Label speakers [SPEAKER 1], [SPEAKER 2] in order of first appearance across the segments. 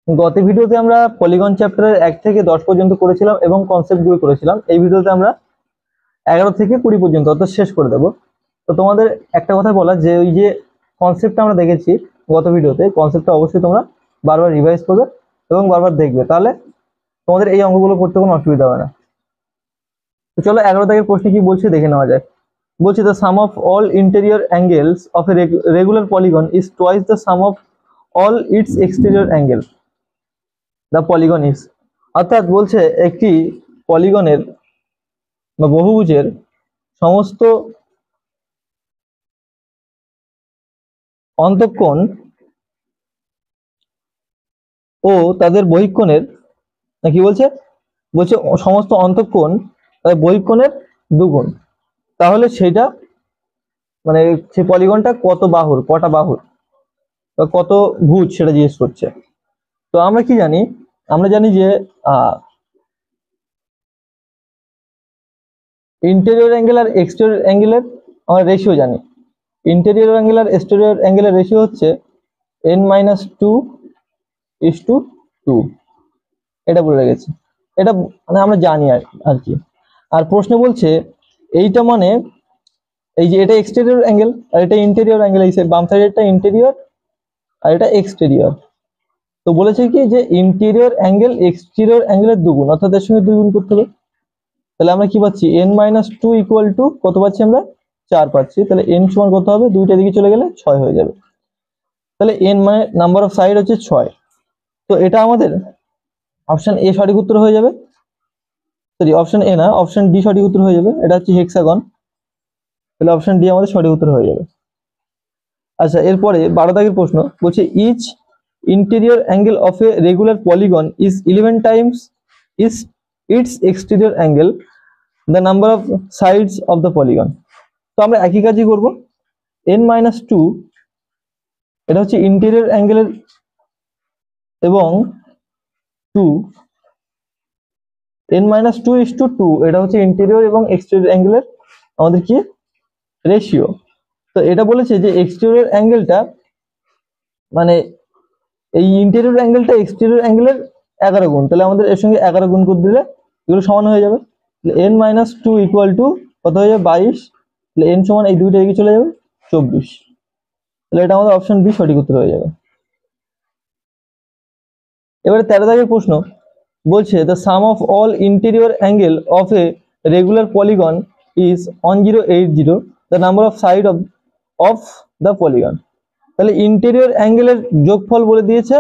[SPEAKER 1] গত ভিডিওতে আমরা পলিগন চ্যাপ্টারের 1 থেকে 10 পর্যন্ত করেছিলাম এবং কনসেপ্টগুলো করেছিলাম। এই ভিডিওতে আমরা 11 থেকে 20 পর্যন্ত অর্থাৎ শেষ করে দেব। তো তোমাদের একটা কথা বলা যে ওই যে কনসেপ্টটা আমরা দেখেছি গত ভিডিওতে, কনসেপ্টটা অবশ্যই তোমরা বারবার রিভাইজ করবে এবং বারবার দেখবে, তাহলে তোমাদের এই অঙ্কগুলো করতে কোনো অসুবিধা হবে না। তো চলো 11 দাগের প্রশ্নে কি বলছে দেখে নেওয়া যায়। বলছে the sum of all interior angles of a regular polygon is twice the sum of all its exterior angle the polygon is। অর্থাৎ বলছে একটি পলিগনের বা বহুভুজের সমস্ত অন্তঃকোণ ও তাদের বহিঃকোণের কি বলছে, বলছে সমস্ত অন্তঃকোণ তাদের বহিঃকোণের দুগুণ, তাহলে সেটা মানে সেই পলিগনটা কত বাহুর, কটা বাহুর বা কত ভুজ সেটা জিজ্ঞেস করছে। তো আমরা কি জানি, আমরা জানি যে ইন্টেরিয়র অ্যাঙ্গেল আর এক্সটেরিয়র অ্যাঙ্গেলের আমরা রেশিও জানি। ইন্টেরিয়র অ্যাঙ্গেল আর এক্সটেরিয়র অ্যাঙ্গেলের রেশিও হচ্ছে n-2:2, এটা বলে রেখেছে। এটা মানে আমরা জানি আর কি। আর প্রশ্নে বলছে এইটা মানে এই যে এটা এক্সটেরিয়র অ্যাঙ্গেল আর এটা ইন্টেরিয়র অ্যাঙ্গেল, এই বাম সাইডেরটা ইন্টেরিয়র আর এটা এক্সটেরিয়র। তো বলেছে কি যে ইন্টেরিয়র অ্যাঙ্গেল এক্সটেরিয়র অ্যাঙ্গেলের দুগুণ, অর্থাৎ এর সঙ্গে 2 গুণ করতে হবে। তাহলে আমরা কি পাচ্ছি n-2 ইকুয়াল টু কত পাচ্ছি আমরা 4 পাচ্ছি। তাহলে n সমান কত হবে, দুইটা দিকে চলে গেলে 6 হয়ে যাবে। তাহলে n মানে নাম্বার অফ সাইড হচ্ছে 6। তো এটা আমাদের অপশন এ সঠিক উত্তর হয়ে যাবে, সরি অপশন এ না, অপশন ডি সঠিক উত্তর হয়ে যাবে। এটা হচ্ছে হেক্সাগন, তাহলে অপশন ডি আমাদের সঠিক উত্তর হয়ে যাবে। আচ্ছা, এরপরে 12 দাগের প্রশ্ন বলছে each interior angle of a regular polygon is 11 times is its exterior angle the number of sides of the polygon. তো আমরা একই কাজই করব। n-2 এটা হচ্ছে ইন্টেরিয়র অ্যাঙ্গেলের এবং 2 n-2:2 এটা হচ্ছে ইন্টেরিয়র এবং এক্সটেরিয়র অ্যাঙ্গেলের আমাদের কি রেশিও। তো এটা বলেছে যে এক্সটেরিয়র অ্যাঙ্গেলটা মানে এই ইন্টেরিয়র অ্যাঙ্গেলটা এক্সটেরিয়র অ্যাঙ্গেলের 11 গুণ, তাহলে আমাদের এর সঙ্গে 11 গুণ করে দিলে এগুলো সমান হয়ে যাবে। n-2 ইকুয়াল টু কত হয়ে যাবে 22, তাহলে n সমান এই দুইটা দিকে চলে যাবে 24, তাহলে এটা আমাদের অপশন বি সঠিক উত্তর হয়ে যাবে। এবারে 13 দাগের প্রশ্ন বলছে the some of all interior angle of a regular polygon is 1080, the number of side of the polygon. তাহলে ইন্টেরিয়র অ্যাঙ্গেলের যোগফল বলে দিয়েছে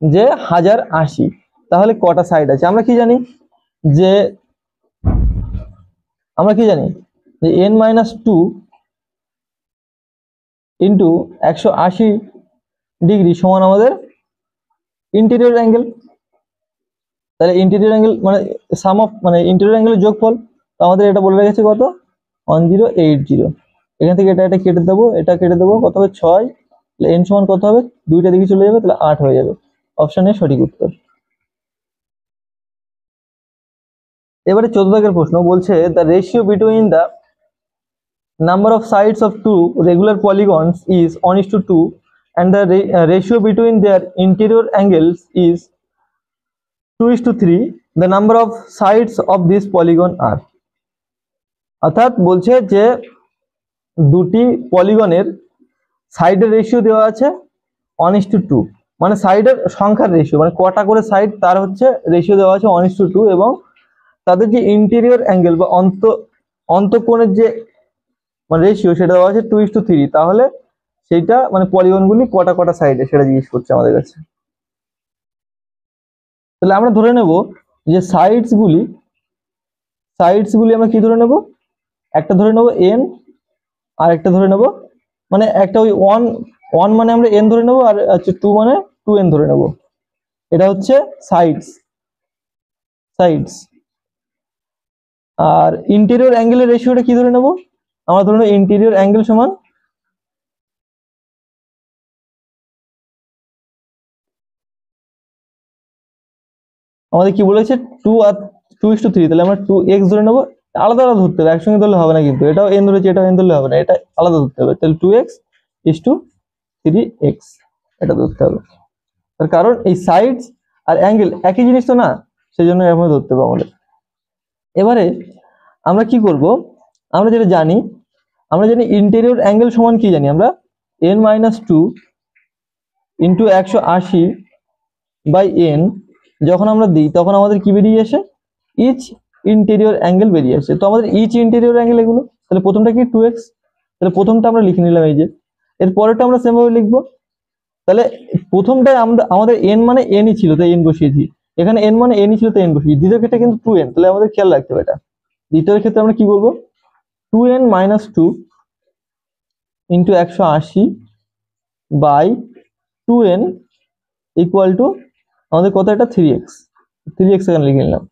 [SPEAKER 1] যে 1080, তাহলে কটা সাইড আছে আমরা কি জানি যে n-2 ইন্টু 180 ডিগ্রি সমান আমাদের ইন্টেরিয়র অ্যাঙ্গেল। তাহলে ইন্টেরিয়র অ্যাঙ্গেল মানে সাম অফ মানে ইন্টেরিয়র অ্যাঙ্গেলের যোগফল, তো আমাদের এটা বলে রেখেছে কত 1080। এখান থেকে এটা কেটে দেবো, এটা কেটে দেবো, কত হবে 6, তাহলে n সমান কত হবে, দুইটা দিকে চলে যাবে, তাহলে 8 হয়ে যাবে। অপশন এ সঠিক উত্তর। এবারে 14 দাগের প্রশ্ন বলছে the ratio between the number of sides of two regular polygons is 1:2 and the ratio between their interior angles is 2:3, the number of sides of this polygon are। অর্থাৎ বলছে যে দুটি পলিগনের সাইডের রেশিও দেওয়া আছে 1:2, মানে সাইডের সংখ্যার রেশিও মানে কটা করে সাইড তার হচ্ছে রেশিও দেওয়া আছে 1:2, এবং তাদের যে ইন্টেরিয়র অ্যাঙ্গেল বা অন্তঃকোণের যে মানে রেশিও সেটা দেওয়া আছে 2:3, তাহলে সেইটা মানে পলিগনগুলি কটা কটা সাইডে সেটা জিজ্ঞেস করছে আমাদের কাছে। তাহলে আমরা ধরে নেব যে সাইডস গুলি আমরা কি ধরে নেব, একটা ধরে নেব n আর একটা ধরে নেব মানে একটা ওই 1 মানে আমরা n ধরে নেব আর হচ্ছে 2 মানে 2n ধরে নেব। এটা হচ্ছে সাইডস। আর ইন্টেরিয়র অ্যাঙ্গেলের রেশিওটা কি ধরে নেব, আমরা ধরে নেব ইন্টেরিয়র অ্যাঙ্গেল সমান আমাদের কি বলেছে 2 আর 2:3, তাহলে আমরা 2x ধরে নেব। আলাদা আলাদা ধরতে হবে, একসঙ্গে ধরলে হবে না, কিন্তু এটাও n ধরেছে এটাও n ধরলে হবে না, এটা আলাদা ধরতে হবে। তাহলে 2x is to 3x এটা ধরতে হবে। তার কারণ এই সাইডস আর অ্যাঙ্গেল একই জিনিস তো না, সেই জন্য এভাবে ধরতে হবে আমাদের। এবারে আমরা কি করব, আমরা যেটা জানি, আমরা জানি ইন্টেরিয়র অ্যাঙ্গেল সমান কি জানি আমরা, n-2 ইন্টু 180 বাই n। যখন আমরা দিই তখন আমাদের কি বেরিয়ে আসে, ইচ ইন্টেরিয়র অ্যাঙ্গেল বেরিয়ে আসে। তো আমাদের ইচ ইন্টেরিয়র অ্যাঙ্গেল এগুলো, তাহলে প্রথমটা কি 2x, তাহলে প্রথমটা আমরা লিখে নিলাম এই যে, এর পরেরটা আমরা সেম ভাবে লিখবো। তাহলে প্রথমটায় আমরা আমাদের n মানে n ই ছিল তাই n বসিয়েছি, এখানে n মানে n ই ছিল তাই n বসিয়েছি। দ্বিতীয় ক্ষেত্রে কিন্তু 2n, তাহলে আমাদের খেয়াল রাখতে হবে এটা। দ্বিতীয় ক্ষেত্রে আমরা কি বলবো, 2n-2 into 180 by 2n equal to আমাদের কত, এটা 3x এখানে লিখে নিলাম।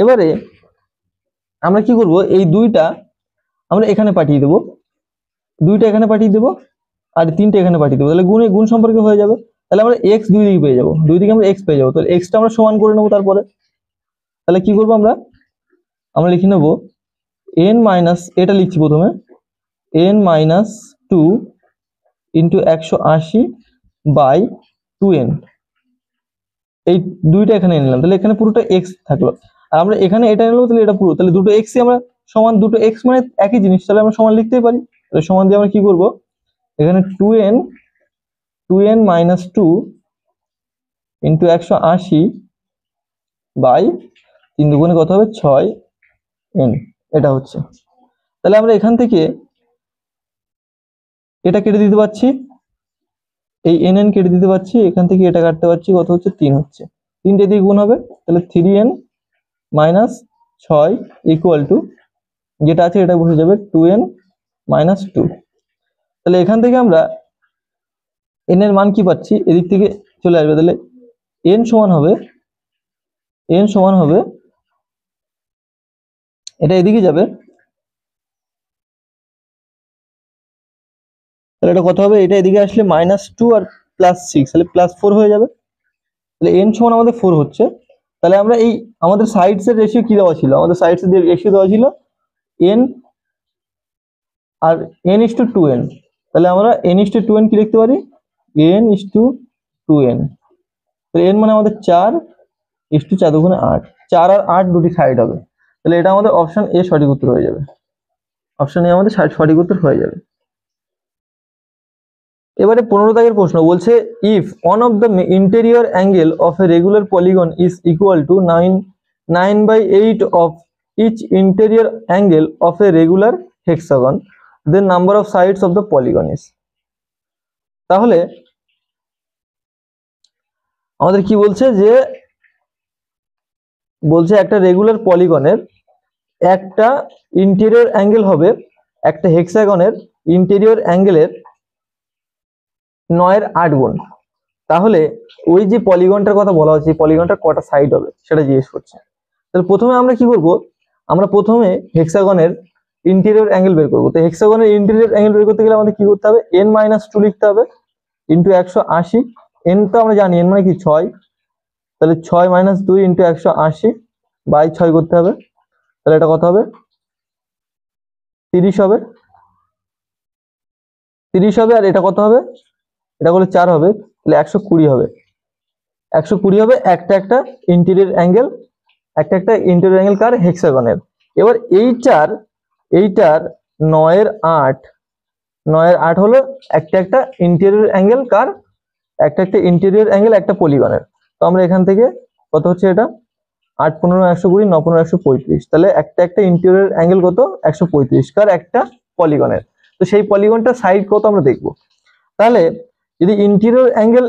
[SPEAKER 1] এবারে আমরা কি করব, এই দুইটা আমরা এখানে পাঠিয়ে দেবো, দুইটা এখানে পাঠিয়ে দেবো আর তিনটে এখানে পাঠিয়ে দেবো, তাহলে গুণ সম্পর্কে হয়ে যাবে। তাহলে আমরা x দুই দিকে পেয়ে যাবো, দুই দিকে আমরা x পেয়ে যাবো। তাহলে x টা আমরা সমান করে নেবো তারপরে। তাহলে কি করবো আমরা লিখে নেবো n মাইনাস, এটা লিখছি প্রথমে, n-2 ইন্টু 180 বাই 2n, এই দুইটা এখানে নিলাম, তাহলে এখানে পুরোটা x থাকলো। আর আমরা এখানে এটা নিলাম, তাহলে এটা পুরো, তাহলে দুটো x ই আমরা সমান, দুটো x মানে একই জিনিস, তাহলে আমরা সমান লিখতেই পারি। তাহলে সমান দিয়ে আমরা কি করব, এখানে 2n-2 ইন্টু 180 বাই 3 দুগুণে কত হবে, 6n, এটা হচ্ছে। তাহলে আমরা এখান থেকে এটা কেটে দিতে পারছি, এই nn কেটে দিতে পারছি, এখান থেকে এটা কাটতে পারছি, কত হচ্ছে 3 হচ্ছে, 3টে দিয়ে গুণ হবে, তাহলে 3n মাইনাস 6 ইকুয়াল টু যেটা আছে এটা বসে যাবে 2n-2। তাহলে এখান থেকে আমরা n এর মান কি পাচ্ছি, এদিক থেকে চলে আসবে, তাহলে n সমান হবে এটা এদিকে যাবে, তাহলে এটা কত হবে, এটা এদিকে আসলে -2 আর +6, তাহলে +4 হয়ে যাবে। তাহলে n সমান আমাদের 4 হচ্ছে। তাহলে আমরা এই আমাদের সাইডস এর রেশিও কি দেওয়া ছিল, আমাদের সাইডস এর রেশিও দেওয়া ছিল n আর n:2n, তাহলে আমরা n:2n কি লিখতে পারি, n:2n। তাহলে n মানে আমাদের 4:4 দুগুণে 8, 4 আর 8 দুটি সাইড হবে, তাহলে এটা আমাদের অপশন এ সঠিক উত্তর হয়ে যাবে, অপশন এ আমাদের সঠিক উত্তর হয়ে যাবে। এবারে 15 দাগের প্রশ্ন বলছে, if one of the interior angle of a regular polygon is equal to 9/8 of each interior angle of a regular hexagon, then number of sides of the polygon is. তাহলে আমাদের কি বলছে, যে বলছে একটা রেগুলার পলিগনের একটা ইন্টেরিয়র অ্যাঙ্গেল হবে একটা হেক্সাগনের ইন্টেরিয়র অ্যাঙ্গেলের 9/8 গুণ। তাহলে ওই যে পলিগনটার কথা বলা হচ্ছে, পলিগনটার কটা সাইড হবে সেটা জিজ্ঞেস করছে। তাহলে প্রথমে আমরা কি করব, আমরা প্রথমে হেক্সাগনের ইন্টেরিয়র অ্যাঙ্গেল বের করব। তো হেক্সাগনের ইন্টেরিয়র অ্যাঙ্গেল বের করতে গেলে আমাদের কি করতে হবে, n-2 লিখতে হবে ইন্টু 180, n তো আমরা জানি n মানে কি 6, তাহলে 6-2 ইন্টু 180 বাই 6 করতে হবে, তাহলে এটা কত হবে, 30 হবে, 30 হবে। আর এটা কত হবে, এটা করলে 4 হবে, তাহলে 120 হবে, 120 হবে একটা ইন্টেরিয়র অ্যাঙ্গেল, একটা ইন্টেরিয়র অ্যাঙ্গেল কার, হেক্সাগনের। এবার এইটার 9/8 হলো একটা ইন্টেরিয়র অ্যাঙ্গেল কার, একটা ইন্টেরিয়র অ্যাঙ্গেল একটা পলিগনের। তো আমরা এখান থেকে কত হচ্ছে, এটা 8-15 120, 9-15 135, তাহলে একটা ইন্টেরিয়র অ্যাঙ্গেল কত, 135 কার, একটা পলিগনের। তো সেই পলিগনটার সাইড কত আমরা দেখবো। তাহলে যদি ইন্টেরিয়র অ্যাঙ্গেল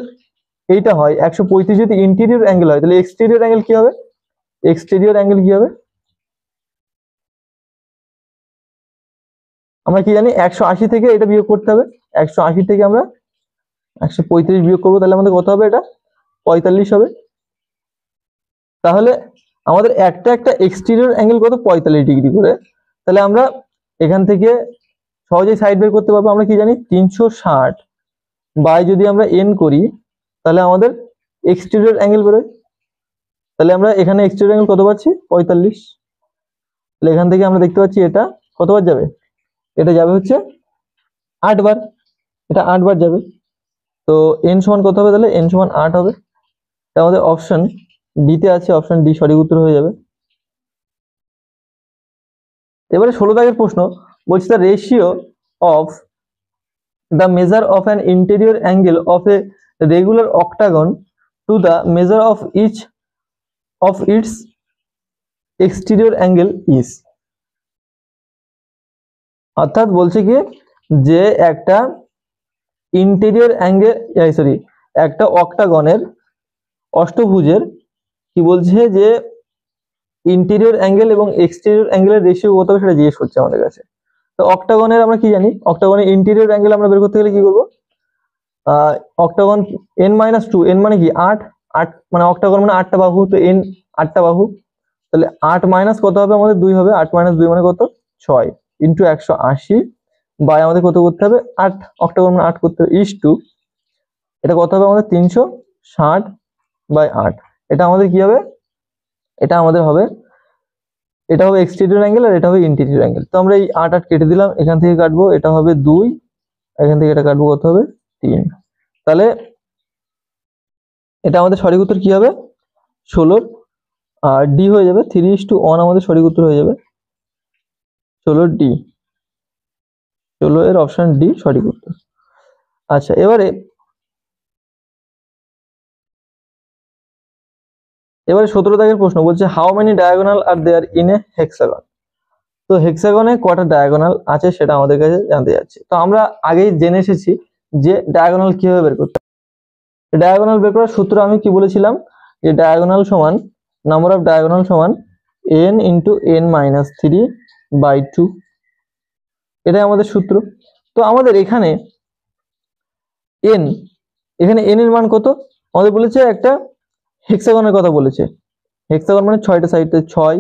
[SPEAKER 1] এইটা হয় 135, যদি ইন্টেরিয়র অ্যাঙ্গেল হয় তাহলে এক্সটেরিয়র অ্যাঙ্গেল কি হবে, আমরা কি জানি 180 থেকে এটা বিয়োগ করতে হবে, 180 থেকে আমরা 135 বিয়োগ করবো, তাহলে আমাদের কত হবে, এটা 45 হবে। তাহলে আমাদের একটা এক্সটেরিয়র অ্যাঙ্গেল কত, 45 ডিগ্রি করে। তাহলে আমরা এখান থেকে সহজেই সাইড বের করতে পারবো। আমরা কি জানি 360 বাই যদি আমরা n করি তাহলে আমাদের এক্সটেরিয়র অ্যাঙ্গেল বেরোয়। তাহলে আমরা এখানে এক্সটেরিয়র অ্যাঙ্গেল কত পাচ্ছি, 45। তাহলে এখান থেকে আমরা দেখতে পাচ্ছি এটা কতবার যাবে, এটা যাবে হচ্ছে 8 বার, এটা 8 বার যাবে। তো n সমান কত হবে, তাহলে n সমান 8 হবে। এটা আমাদের অপশন ডিতে আছে, অপশন ডি সঠিক উত্তর হয়ে যাবে। এবারে 16 দাগের প্রশ্ন বলছে the ratio of the measure of an interior angle of a regular octagon to the measure of each of its exterior angle is. অর্থাৎ বলছে কি যে একটা ইন্টেরিয়র অ্যাঙ্গেল একটা অক্টাগনের অষ্টভুজের কি বলছে যে ইন্টেরিয়র অ্যাঙ্গেল এবং এক্সটেরিয়র অ্যাঙ্গেলের রেশিও কত হবে সেটা জিজ্ঞেস করছে আমাদের কাছে। তো অক্টাগনের আমরা কি জানি, অক্টাগনের ইন্টেরিয়র অ্যাঙ্গেল আমরা বের করতে গেলে কি করবো, অক্টাগন n-2, n মানে কি 8, 8 মানে অক্টাগন মানে 8টা বাহু, তো n 8টা বাহু, তাহলে 8 মাইনাস কত হবে আমাদের 2 হবে, 8 মাইনাস 2 মানে কত 6 ইন্টু 180 বাই আমাদের কত করতে হবে 8, অক্টাগন মানে 8 করতে হবে ইস টু এটা কত হবে আমাদের 360 বাই 8। এটা আমাদের কি হবে, এটা আমাদের হবে, এটা হবে এক্সটেরিয়র অ্যাঙ্গেল আর এটা হবে ইন্টেরিয়র অ্যাঙ্গেল। তো আমরা এই 8 8 কেটে দিলাম, এখান থেকে কাটবো, এটা হবে 2, এখান থেকে এটা কাটবো কত হবে 3। তাহলে এটা আমাদের সঠিক উত্তর কি হবে 16 আর ডি হয়ে যাবে, 3:1 আমাদের সঠিক উত্তর হয়ে যাবে 16 ডি, 16 এর অপশন ডি সঠিক উত্তর। আচ্ছা এবারে 17 দাগের প্রশ্ন বলছে how many diagonal are there in a hexagon. তো হেক্সাগনে কটা ডায়াগোনাল আছে সেটা আমাদের কাছে জানতে যাচ্ছে। তো আমরা আগেই জেনে এসেছি যে ডায়াগোনাল কিভাবে বের করতে হয়। ডায়াগোনাল বের করার সূত্র আমি কি বলেছিলাম, যে ডায়াগোনাল সমান নাম্বার অফ ডায়াগোনাল সমান n ইন্টু n-3/2, এটাই আমাদের সূত্র। তো আমাদের এখানে n এর মান কত, আমাদের বলেছে একটা হেক্সাগনের কথা বলেছে, হেক্সাগন মানে 6টা সাইডে 6,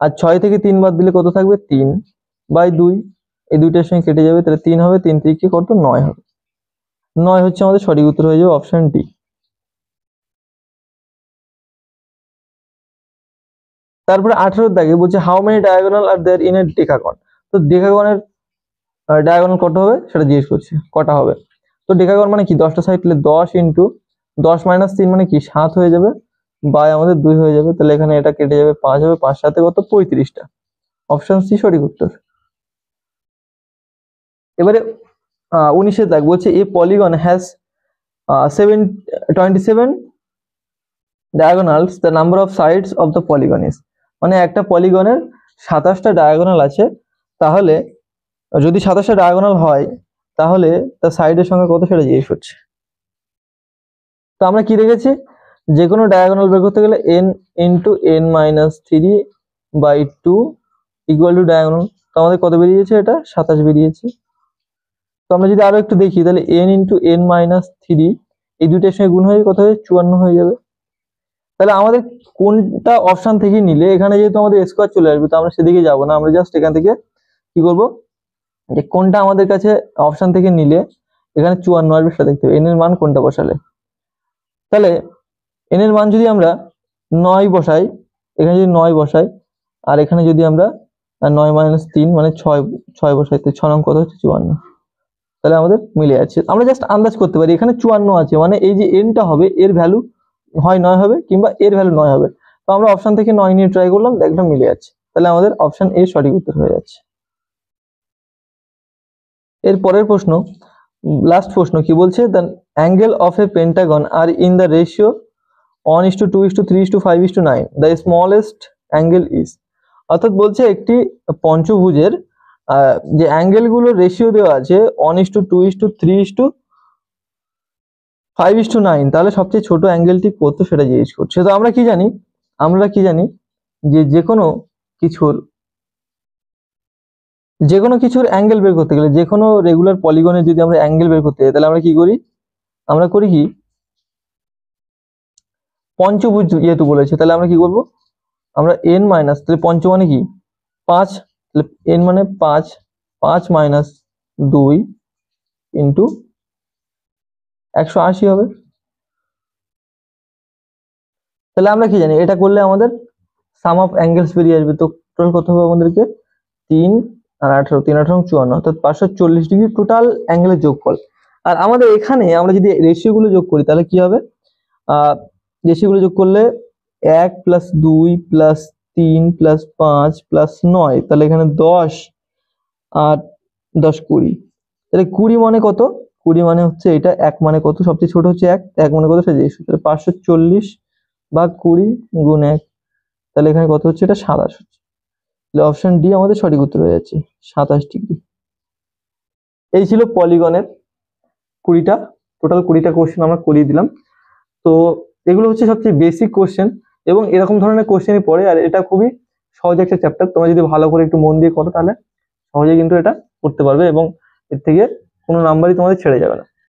[SPEAKER 1] আর 6 থেকে 3 বাদ দিলে কত থাকবে 3/2, এই দুইটার সঙ্গে কেটে যাবে, তাহলে 3 হবে, 3 থেকে কত 9 হবে, 9 হচ্ছে আমাদের সঠিক উত্তর হয়ে যাবে অপশন ডি। তারপরে 18 দাগে বলছে how many diagonal are there in a decagon. তো ডেকাগনের ডায়াগোনাল কত হবে সেটা জিজ্ঞেস করছে, কটা হবে। তো ডেকাগন মানে কি 10টা সাইড, তাহলে 10 ইন্টু 10 মাইনাস 3 মানে কি 7 হয়ে যাবে, বাই আমাদের 2 হয়ে যাবে, তাহলে এখানে এটা কেটে যাবে 5 হবে, 5 সাথে কত 35টা, অপশন সি সঠিক উত্তর। এবারে 19 দাগ বলছে এ polygon has 27 diagonals, the number of sides of the polygon is, মানে একটা পলিগনের 27টা ডায়াগোনাল আছে, তাহলে যদি 27টা ডায়াগোনাল হয় তাহলে তার সাইডের সংখ্যা কত সেটা জিজ্ঞেস করছে। তো আমরা কি দেখেছি, যে কোনো ডায়াগোনাল বের করতে গেলে n into n-3/2 equal to diagonal. তো আমাদের কত বেরিয়েছে, এটা 27 বেরিয়েছে। তো আমরা যদি আরো একটু দেখি তাহলে n ইন্টু n-3 এই দুইটার সঙ্গে গুণ হয়ে কত হবে 54 হয়ে যাবে। তাহলে আমাদের কোনটা অপশন থেকে নিলে, এখানে যেহেতু আমাদের স্কোয়ার চলে আসবে তো আমরা সেদিকে যাব না, আমরা জাস্ট এখান থেকে কি করব, যে কোনটা আমাদের কাছে অপশন থেকে নিলে এখানে 54 আসবে সেটা দেখতে হবে, n এর মান কোনটা বসালে। তাহলে n এর মান যদি আমরা 9 বসাই, এখানে যদি 9 বসাই, আর এখানে যদি আমরা 9 মাইনাস 3 মানে 6 বসাই, তো 6 নং কত হচ্ছে 54, তাহলে আমাদের মিলে যাচ্ছে। আমরা জাস্ট আন্দাজ করতে পারি এখানে 54 আছে, মানে এই যে n টা হবে এর ভ্যালু হয় 9 হবে কিংবা এর ভ্যালু 9 হবে। তো আমরা অপশন থেকে 9 নিয়ে ট্রাই করলাম, দেখলাম মিলে যাচ্ছে, তাহলে আমাদের অপশন এ সঠিক উত্তর হয়ে যাচ্ছে। এর পরের প্রশ্ন, লাস্ট প্রশ্ন কি বলছে, the angle of a pentagon are in the ratio 1:2:3:5:9, the smallest angle is. অর্থাৎ বলছে একটি পঞ্চভুজের যে অ্যাঙ্গেল গুলোর রেশিও দেওয়া আছে 1:2:3:5:9, তাহলে সবচেয়ে ছোট অ্যাঙ্গেলটি কত সেটা জিজ্ঞেস করছে। তো আমরা কি জানি, যে যে কোনো কিছুর অ্যাঙ্গেল বের করতে গেলে, যে কোনো রেগুলার পলিগনের যদি আমরা অ্যাঙ্গেল বের করতে যাই তাহলে আমরা কি করি, আমরা করি কি পঞ্চভুজ যেহেতু বলেছে তাহলে আমরা কি করব, আমরা n মাইনাস, তাহলে পঞ্চ মানে কি 5, তাহলে n মানে 5 মাইনাস 2 ইন্টু 180 হবে। তাহলে আমরা কি জানি, এটা করলে আমাদের সাম অফ অ্যাঙ্গেলস বেরিয়ে আসবে। তো টোটাল কত হবে আমাদেরকে 3 আর 18, 3 18 54, অর্থাৎ 540 ডিগ্রি টোটাল অ্যাঙ্গেলের যোগফল। আর আমাদের এখানে আমরা যদি রেশিও গুলো যোগ করি তাহলে কি হবে, রেশিওগুলো যোগ করলে 1 প্লাস 2 প্লাস 3 প্লাস 5 প্লাস 9, তাহলে এখানে 10 আর 10 20, তাহলে 20 মানে কত? 20 মানে হচ্ছে এটা, 1 মানে কত? সবচেয়ে ছোট হচ্ছে 1, 1 মানে কত? সেটা রেশিও, তাহলে 540 ভাগ 20 গুণ 1, তাহলে এখানে কত হচ্ছে? এটা 27 হচ্ছে। তাহলে অপশন ডি আমাদের সঠিক উত্তর হয়ে যাচ্ছে, 27 ডিগ্রি। এই ছিল পলিগনের 20টা, টোটাল 20টা কোশ্চেন আমরা করিয়ে দিলাম। তো এগুলো হচ্ছে সবচেয়ে বেসিক কোশ্চেন, এবং এরকম ধরনের কোশ্চেনই পড়ে, আর এটা খুবই সহজ একটা চ্যাপ্টার। তোমরা যদি ভালো করে একটু মন দিয়ে করো তাহলে সহজে কিন্তু এটা করতে পারবে, এবং এর থেকে কোনো নাম্বারই তোমাদের ছেড়ে যাবে না।